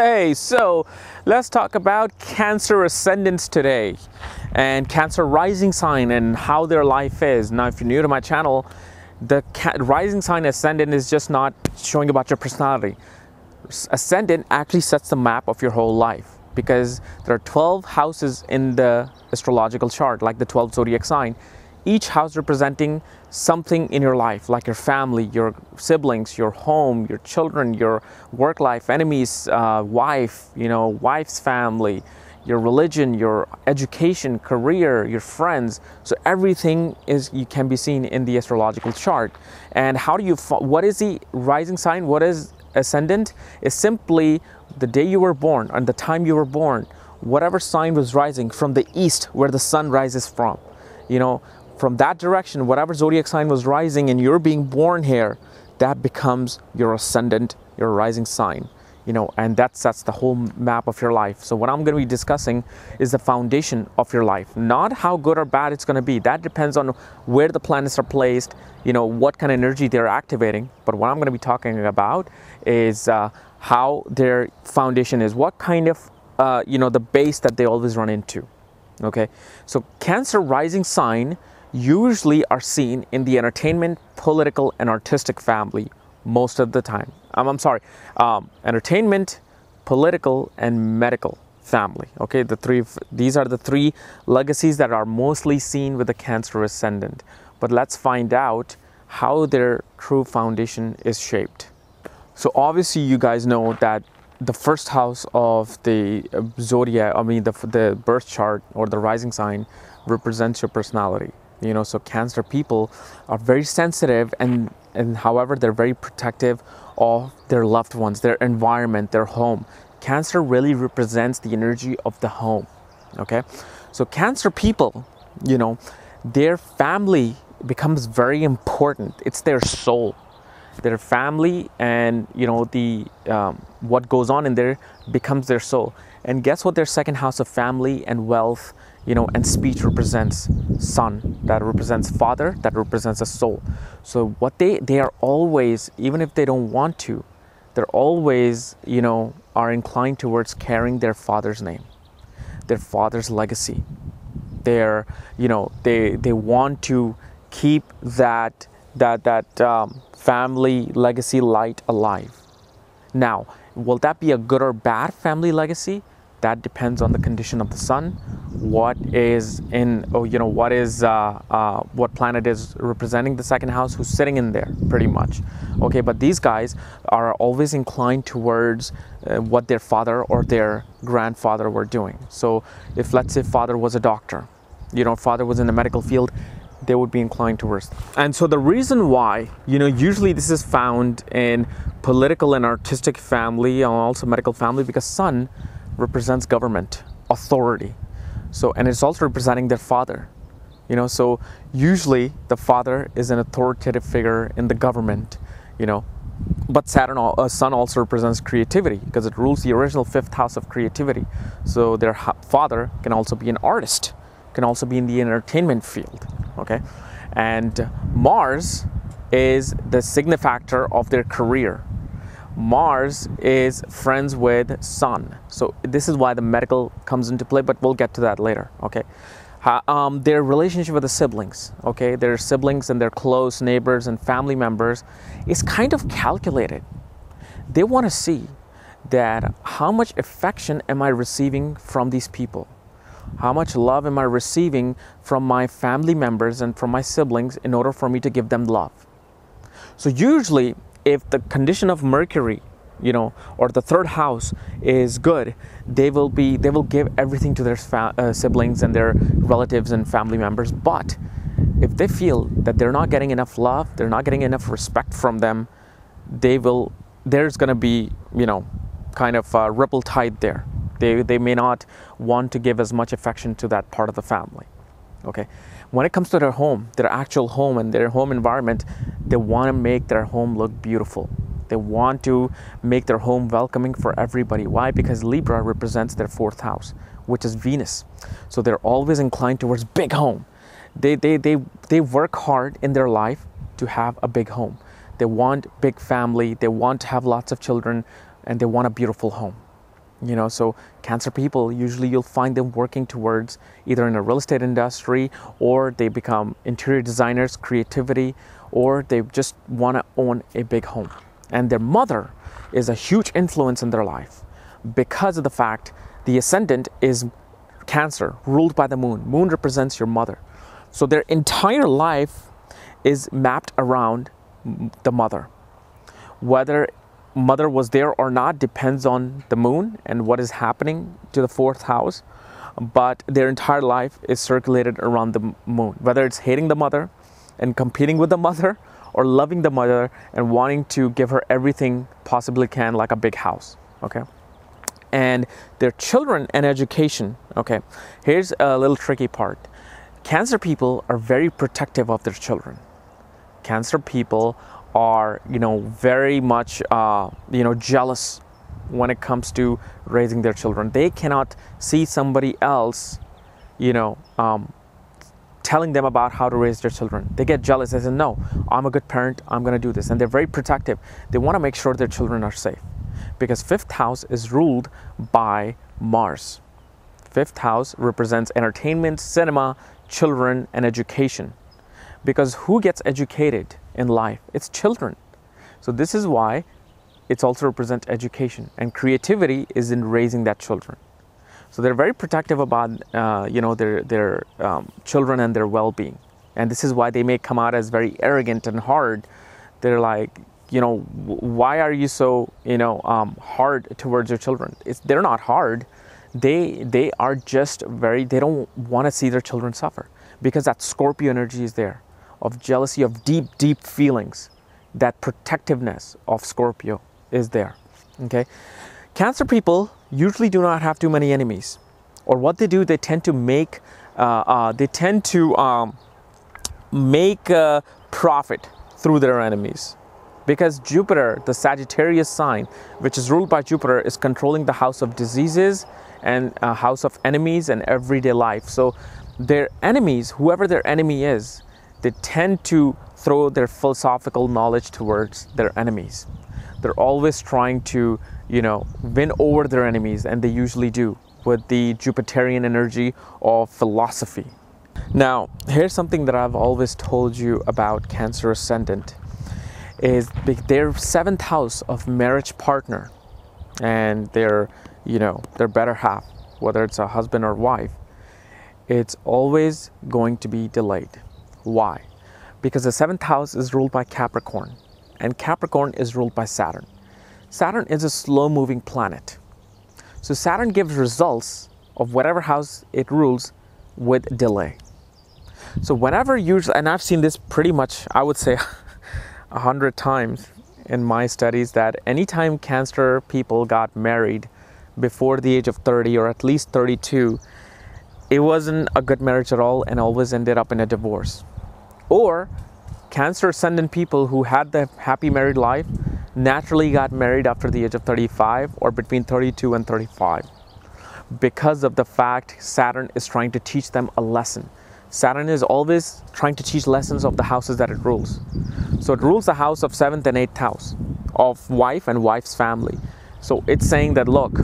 Hey, so let's talk about Cancer ascendants today and Cancer rising sign and how their life is. Now, if you're new to my channel, the rising sign ascendant is just not showing about your personality. Ascendant actually sets the map of your whole life because there are 12 houses in the astrological chart, like the 12 zodiac sign. Each house representing something in your life, like your family, your siblings, your home, your children, your work life, enemies, wife, wife's family, your religion, your education, career, your friends. So everything you can be seen in the astrological chart. And how do you, what is the rising sign? What is ascendant? Is simply the day you were born and the time you were born, whatever sign was rising from the east where the sun rises from, from that direction, whatever zodiac sign was rising and you're being born here, that becomes your ascendant, your rising sign, and that sets the whole map of your life. So what I'm going to be discussing is the foundation of your life, not how good or bad it's going to be. That depends on where the planets are placed, what kind of energy they're activating. But what I'm going to be talking about is how their foundation is, what kind of, the base that they always run into. Okay, so Cancer rising sign usually are seen in the entertainment, political, and artistic family most of the time. Entertainment, political, and medical family. Okay, these are the three legacies that are mostly seen with the Cancer ascendant. But let's find out how their true foundation is shaped. So obviously you guys know that the first house of the zodiac, the birth chart or the rising sign represents your personality. So Cancer people are very sensitive and however, they're very protective of their loved ones, their environment, their home. Cancer really represents the energy of the home. Okay, so Cancer people, their family becomes very important. It's their soul, their family, and what goes on in there becomes their soul. And guess what their second house of family and wealth, and speech represents? Son, that represents father, that represents a soul. So what they are always, even if they don't want to, they're always, are inclined towards carrying their father's name, their father's legacy. They're, they want to keep that family legacy light alive. Now, will that be a good or bad family legacy? That depends on the condition of the sun, what planet is representing the second house, who's sitting in there, pretty much. Okay, but these guys are always inclined towards what their father or their grandfather were doing. So if, let's say, father was a doctor, father was in the medical field, they would be inclined towards. And so the reason why, usually this is found in political and artistic family and also medical family, because sun represents government, authority. So, and it's also representing their father, so usually the father is an authoritative figure in the government, but sun also represents creativity because it rules the original fifth house of creativity. So their father can also be an artist, can also be in the entertainment field. Okay, and Mars is the signifactor of their career. Mars is friends with Sun, so this is why the medical comes into play, but we'll get to that later. Okay, their relationship with the siblings, okay, their siblings and their close neighbors and family members is kind of calculated. They want to see that how much affection am I receiving from these people? How much love am I receiving from my family members and from my siblings in order for me to give them love? So usually, if the condition of Mercury, or the third house is good, they will give everything to their siblings and their relatives and family members. But if they feel that they're not getting enough love, they're not getting enough respect from them, there's going to be, kind of a ripple tide there. They may not want to give as much affection to that part of the family. Okay, when it comes to their home, their actual home and their home environment, they want to make their home look beautiful. They want to make their home welcoming for everybody. Why? Because Libra represents their fourth house, which is Venus. So they're always inclined towards big home. They work hard in their life to have a big home. They want big family. They want to have lots of children, and they want a beautiful home. So Cancer people, usually you'll find them working towards either in a real estate industry, or they become interior designers, creativity, or they just want to own a big home. And their mother is a huge influence in their life because of the fact the ascendant is Cancer, ruled by the moon. Moon represents your mother. So their entire life is mapped around the mother. Whether mother was there or not depends on the moon and what is happening to the fourth house, but their entire life is circulated around the moon, whether it's hating the mother and competing with the mother, or loving the mother and wanting to give her everything possibly can, like a big house. Okay, and their children and education. Okay, here's a little tricky part. Cancer people are very protective of their children. Cancer people are, very much, jealous when it comes to raising their children. They cannot see somebody else, telling them about how to raise their children. They get jealous. They say, no, I'm a good parent. I'm going to do this. And they're very protective. They want to make sure their children are safe, because fifth house is ruled by Mars. Fifth house represents entertainment, cinema, children, and education. Because who gets educated in life? It's children. So this is why it's also represents education, and creativity is in raising that children. So they're very protective about their children and their well-being, and this is why they may come out as very arrogant and hard. They're like, why are you so hard towards your children? They're not hard. They are just they don't want to see their children suffer, because that Scorpio energy is there, of jealousy, of deep feelings. That protectiveness of Scorpio is there. Okay, Cancer people usually do not have too many enemies, or what they do, they tend to make profit through their enemies, because Jupiter, the Sagittarius sign, which is ruled by Jupiter, is controlling the house of diseases and house of enemies and everyday life. So their enemies, whoever their enemy is, they tend to throw their philosophical knowledge towards their enemies. They're always trying to, win over their enemies, and they usually do with the Jupiterian energy of philosophy. Now, here's something that I've always told you about Cancer ascendant, is their seventh house of marriage partner and their better half, whether it's a husband or wife, it's always going to be delayed. Why? Because the seventh house is ruled by Capricorn, and Capricorn is ruled by Saturn. Saturn is a slow-moving planet. So Saturn gives results of whatever house it rules with delay. So whenever and I've seen this pretty much, I would say 100 times in my studies, that anytime Cancer people got married before the age of 30, or at least 32, it wasn't a good marriage at all, and always ended up in a divorce. Or Cancer ascendant people who had the happy married life naturally got married after the age of 35, or between 32 and 35, because of the fact Saturn is trying to teach them a lesson. Saturn is always trying to teach lessons of the houses that it rules. So it rules the house of 7th and 8th house of wife and wife's family. So it's saying that, look,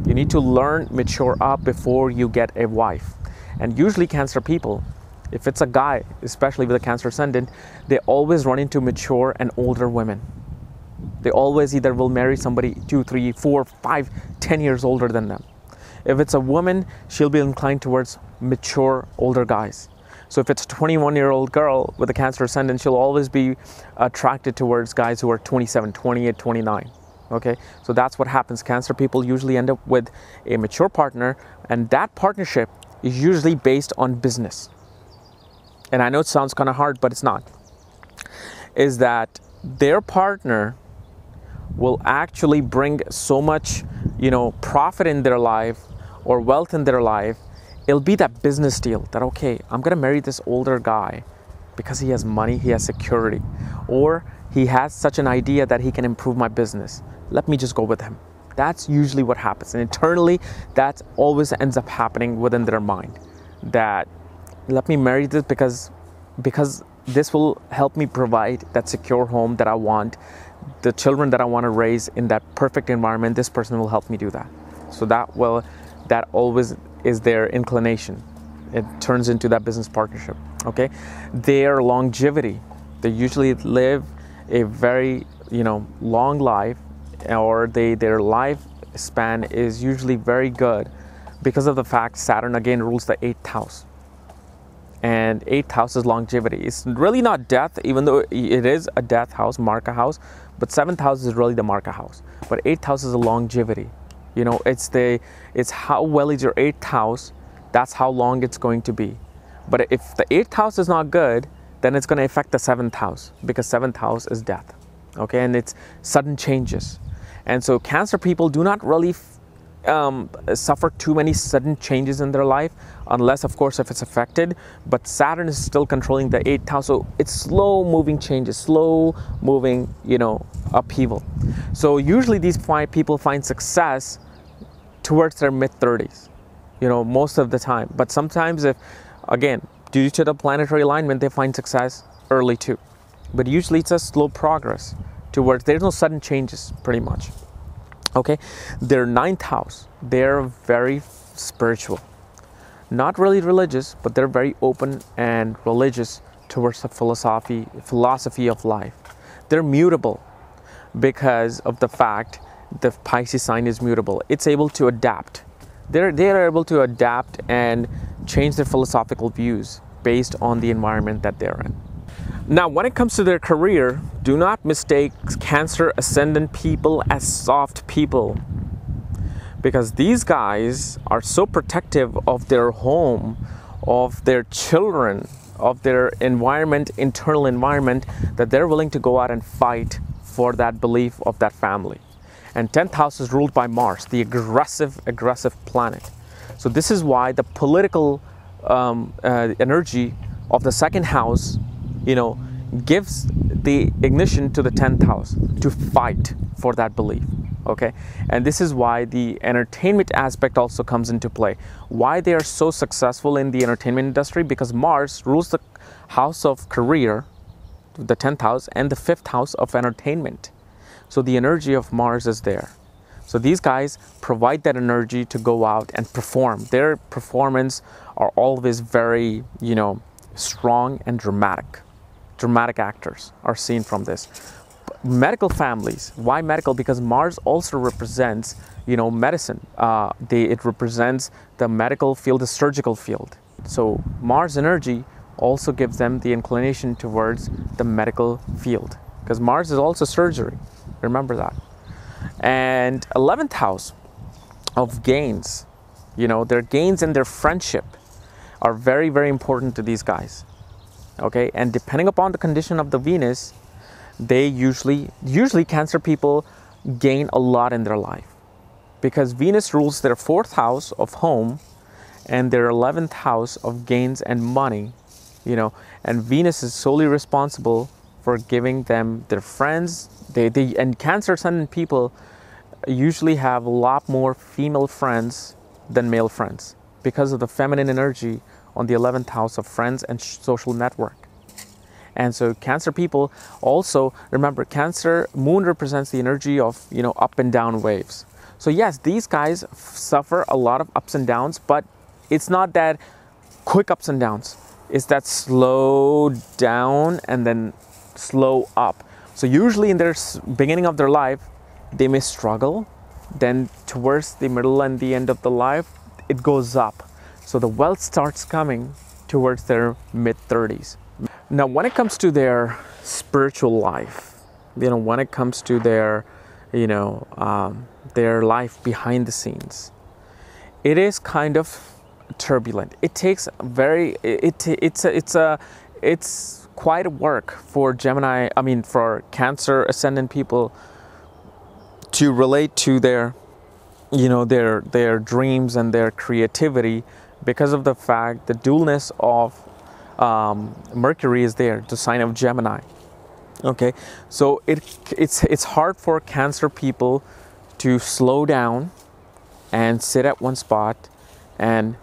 you need to learn, mature up before you get a wife. And usually Cancer people, if it's a guy, especially with a Cancer ascendant, they always run into mature and older women. They always either will marry somebody 2, 3, 4, 5, 10 years older than them. If it's a woman, she'll be inclined towards mature older guys. So if it's a 21-year-old girl with a Cancer ascendant, she'll always be attracted towards guys who are 27, 28, 29. Okay, so that's what happens. Cancer people usually end up with a mature partner, and that partnership is usually based on business. And I know it sounds kind of hard, but it's not. Is that their partner will actually bring so much, profit in their life or wealth in their life. It'll be that business deal that, okay, I'm going to marry this older guy because he has money, he has security, or he has such an idea that he can improve my business. Let me just go with him. That's usually what happens. And internally, that always ends up happening within their mind. That, let me marry this because this will help me provide that secure home that I want, the children that I want to raise in that perfect environment. This person will help me do that. So that always is their inclination. It turns into that business partnership. Okay, their longevity, they usually live a very long life, or their lifespan is usually very good because of the fact Saturn again rules the 8th house, and 8th house is longevity. It's really not death, even though it is a death house, Marka house, but 7th house is really the Marka house. But 8th house is a longevity. It's how well is your 8th house, that's how long it's going to be. But if the 8th house is not good, then it's going to affect the 7th house, because 7th house is death. Okay, and it's sudden changes. And so Cancer people do not really suffer too many sudden changes in their life, unless of course if it's affected, but Saturn is still controlling the 8th house, so it's slow moving changes, slow moving upheaval. So usually these people find success towards their mid-30s, most of the time. But sometimes, if again due to the planetary alignment, they find success early too. But usually it's a slow progress towards, there's no sudden changes pretty much. Okay, their 9th house, they're very spiritual, not really religious, but they're very open and religious towards the philosophy of life. They're mutable because of the fact the Pisces sign is mutable. It's able to adapt. They're able to adapt and change their philosophical views based on the environment that they're in. Now, when it comes to their career, do not mistake Cancer Ascendant people as soft people, because these guys are so protective of their home, of their children, of their environment, internal environment, that they're willing to go out and fight for that belief of that family. And 10th house is ruled by Mars, the aggressive planet. So this is why the political energy of the 2nd house gives the ignition to the 10th house to fight for that belief. Okay, and this is why the entertainment aspect also comes into play. Why they are so successful in the entertainment industry, because Mars rules the house of career, the 10th house, and the 5th house of entertainment. So the energy of Mars is there. So these guys provide that energy to go out and perform. Their performance are always very strong and dramatic. Dramatic actors are seen from this. Medical families, why medical? Because Mars also represents medicine. It represents the medical field, the surgical field. So Mars energy also gives them the inclination towards the medical field, because Mars is also surgery, remember that. And 11th house of gains, their gains and their friendship are very, very important to these guys. Okay, and depending upon the condition of the Venus, they usually Cancer people gain a lot in their life, because Venus rules their 4th house of home and their 11th house of gains and money, and Venus is solely responsible for giving them their friends. And Cancer Ascendant people usually have a lot more female friends than male friends, because of the feminine energy on the 11th house of friends and social network. And so Cancer people also, remember, Cancer moon represents the energy of up and down waves. So yes, these guys suffer a lot of ups and downs, but it's not that quick ups and downs. It's that slow down and then slow up. So usually in their beginning of their life, they may struggle. Then towards the middle and the end of the life, it goes up. So the wealth starts coming towards their mid-30s. Now, when it comes to their spiritual life, when it comes to their, their life behind the scenes, it is kind of turbulent. It takes it's quite a work for for Cancer Ascendant people to relate to their, their dreams and their creativity, because of the fact the dualness of Mercury is there, the sign of Gemini. Okay, so it's hard for Cancer people to slow down and sit at one spot and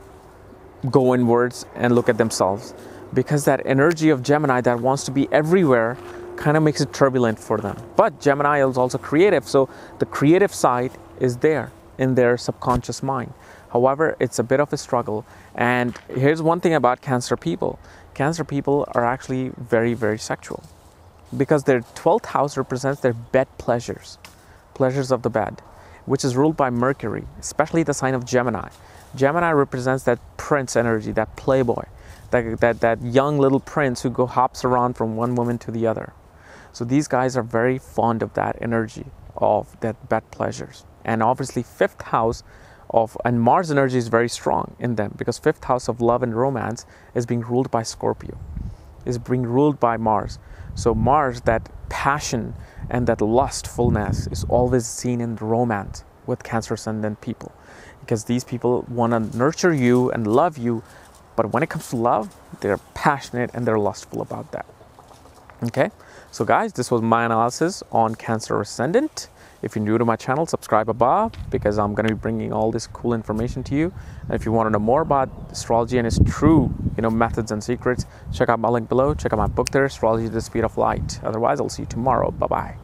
go inwards and look at themselves, because that energy of Gemini that wants to be everywhere kind of makes it turbulent for them. But Gemini is also creative, so the creative side is there. in their subconscious mind. However, it's a bit of a struggle. And here's one thing about Cancer people. Cancer people are actually very, very sexual, because their 12th house represents their bed pleasures, pleasures of the bed, which is ruled by Mercury, especially the sign of Gemini. Gemini represents that prince energy, that playboy, that young little prince who hops around from one woman to the other. So these guys are very fond of that energy, of that bed pleasures. And obviously 5th house and Mars energy is very strong in them, because 5th house of love and romance is being ruled by Scorpio, is being ruled by Mars. So Mars, that passion and that lustfulness is always seen in romance with Cancer ascendant people, because these people want to nurture you and love you, but when it comes to love, they're passionate and they're lustful about that. Okay, so guys, this was my analysis on Cancer ascendant. If you're new to my channel, subscribe above, because I'm going to be bringing all this cool information to you. And if you want to know more about astrology and its true, methods and secrets, check out my link below. Check out my book there, Astrology: The Speed of Light. Otherwise, I'll see you tomorrow. Bye-bye.